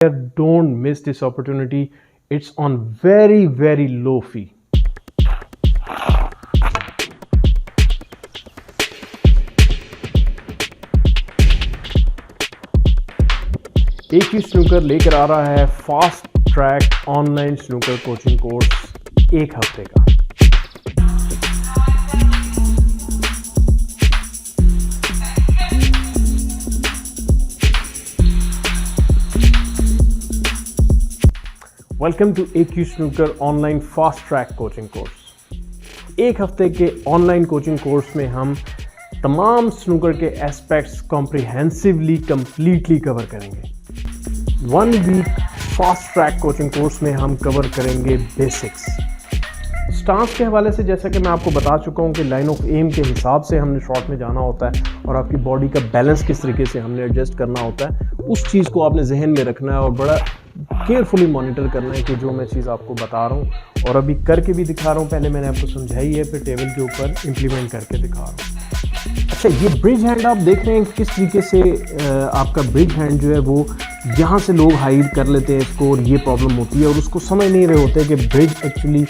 Don't miss this opportunity. It's on very low fee. AQ snooker लेकर आ रहा है fast track online snooker coaching course 1 हफ्ते का। Welcome to AQ snooker online fast track coaching course. 1 हफ्ते के online coaching course में हम तमाम स्नूकर के एस्पेक्ट्स कॉम्प्रिहेंसिवली कंप्लीटली कवर करेंगे। 1 week fast track coaching course में हम कवर करेंगे बेसिक्स। स्टांस के हवाले से जैसा कि मैं आपको बता चुका हूँ कि लाइन ऑफ एम के हिसाब से हमने शॉट में जाना होता है और आपकी बॉडी का बैलेंस किस तरीके से हमने एडजस्ट करना होता है, उस चीज़ को आपने जहन में रखना है और बड़ा केयरफुली मॉनिटर करना है कि जो मैं चीज़ आपको बता रहा हूँ और अभी करके भी दिखा रहा हूँ। पहले मैंने आपको समझाई है, फिर टेबल के ऊपर इम्प्लीमेंट करके दिखा रहा हूँ। अच्छा, ये ब्रिज हैंड आप देख रहे हैं किस तरीके से आपका ब्रिज हैंड जो है वो यहाँ से लोग हाइड कर लेते हैं इसको और ये प्रॉब्लम होती है और उसको समझ नहीं रहे होते कि ब्रिज एक्चुअली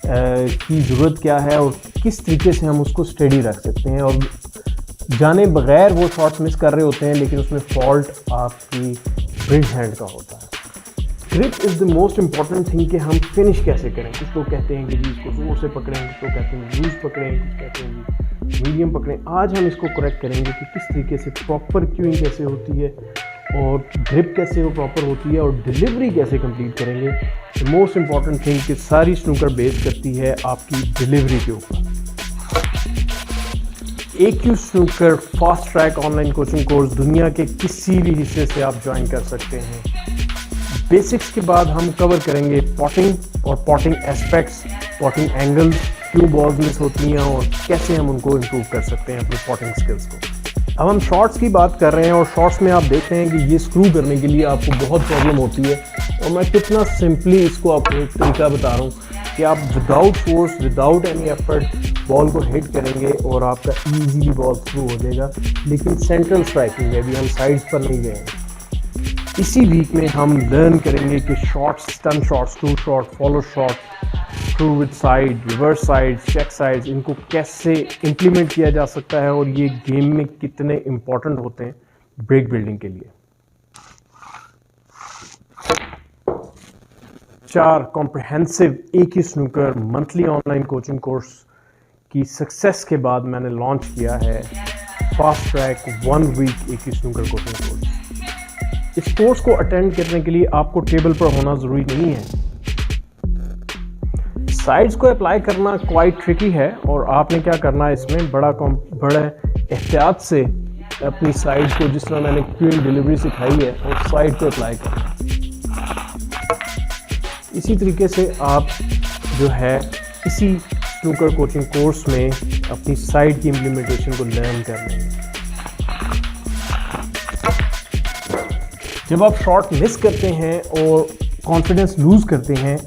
की ज़रूरत क्या है और किस तरीके से हम उसको स्टेडी रख सकते हैं, और जाने बगैर वो शॉट्स मिस कर रहे होते हैं, लेकिन उसमें फॉल्ट आपकी ब्रिज हैंड का होता है। Grip is the most important thing कि हम फिनिश कैसे करें। कुछ लोग कहते हैं कि जी इसको जोर से पकड़ें, कुछ लोग कहते हैं लूज पकड़ें, कुछ कहते हैं मीडियम पकड़ें। आज हम इसको करेक्ट करेंगे कि किस तरीके से प्रॉपर क्यूइंग कैसे होती है और ग्रिप कैसे वो प्रॉपर होती है और डिलीवरी कैसे कंप्लीट करेंगे। द मोस्ट इंपॉर्टेंट थिंग कि सारी स्नूकर बेस करती है आपकी डिलीवरी के ऊपर। AQ snooker fast track online coaching course दुनिया के किसी भी हिस्से से आप ज्वाइन कर सकते हैं। बेसिक्स के बाद हम कवर करेंगे पॉटिंग और पॉटिंग एस्पेक्ट्स, पॉटिंग एंगल्स, क्यों बॉल्स मिस होती हैं और कैसे हम उनको इम्प्रूव कर सकते हैं अपनी पॉटिंग स्किल्स को। अब हम शॉट्स की बात कर रहे हैं और शॉट्स में आप देख रहे हैं कि ये स्क्रू करने के लिए आपको बहुत प्रॉब्लम होती है और मैं कितना सिंपली इसको आपको एक तरीका बता रहा हूँ कि आप without force, without any effort ball को हिट करेंगे और आपका ईजीली बॉल थ्रू हो जाएगा। लेकिन सेंट्रल स्ट्राइकिंग है, अभी हम साइड्स पर नहीं गए हैं। इसी वीक में हम लर्न करेंगे कि shots, stun shots, through shot, follow shot, through with side, reverse side, check side, इनको कैसे इम्प्लीमेंट किया जा सकता है और ये गेम में कितने इम्पोर्टेंट होते हैं ब्रेक बिल्डिंग के लिए। 4 comprehensive AQ snooker monthly online coaching course की सक्सेस के बाद मैंने लॉन्च किया है fast track 1 week AQ snooker coaching course. इस कोर्स को अटेंड करने के लिए आपको टेबल पर होना ज़रूरी नहीं है। साइड्स को अप्लाई करना क्वाइट ट्रिकी है और आपने क्या करना है, इसमें बड़ा एहतियात से अपनी साइड को, जिस तरह मैंने क्यूइंग डिलीवरी सिखाई है, और साइड को अप्लाई करना। इसी तरीके से आप जो है इसी स्नूकर कोचिंग कोर्स में अपनी साइड की इम्प्लीमेंटेशन को लर्न कर लेंगे। जब आप शॉट मिस करते हैं और कॉन्फिडेंस लूज करते हैं,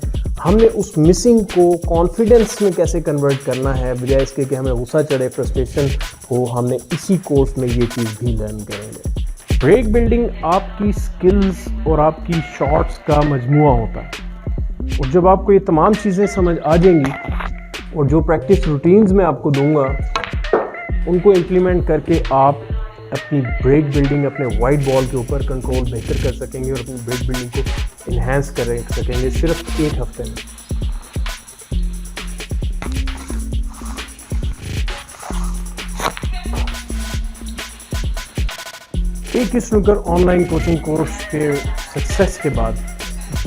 हमने उस मिसिंग को कॉन्फिडेंस में कैसे कन्वर्ट करना है, बजाय इसके कि हमें गुस्सा चढ़े, फ्रस्ट्रेशन हो, हमने इसी कोर्स में ये चीज़ भी लर्न करेंगे। ब्रेक बिल्डिंग आपकी स्किल्स और आपकी शॉट्स का मजमुआ होता है और जब आपको ये तमाम चीज़ें समझ आ जाएंगी और जो प्रैक्टिस रूटीन्स मैं आपको दूंगा उनको इम्प्लीमेंट करके आप अपनी ब्रेक बिल्डिंग, अपने वाइट बॉल के ऊपर कंट्रोल बेहतर कर सकेंगे और अपनी ब्रेक बिल्डिंग को इन्हेंस कर सकेंगे सिर्फ 1 हफ्ते में। AQ snooker online coaching course के सक्सेस के बाद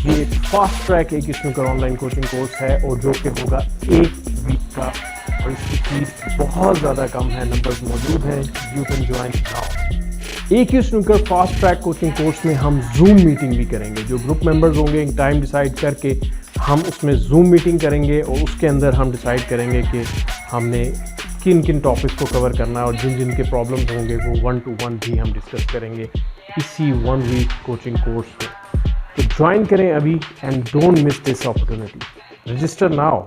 ये fast track AQ snooker online coaching course है और जो कि होगा 1 वीक का और इसकी फीस बहुत ज़्यादा कम है। नंबर्स मौजूद हैं, you can join now. AQ snooker fast track coaching course में हम जूम मीटिंग भी करेंगे। जो ग्रुप मेंबर्स होंगे, एक टाइम डिसाइड करके हम उसमें जूम मीटिंग करेंगे और उसके अंदर हम डिसाइड करेंगे कि हमने किन किन टॉपिक्स को कवर करना है और जिन जिन के प्रॉब्लम्स होंगे वो 1-to-1 भी हम डिस्कस करेंगे इसी 1 वीक कोचिंग कोर्स में। तो ज्वाइन करें अभी and don't miss this opportunity. Register now.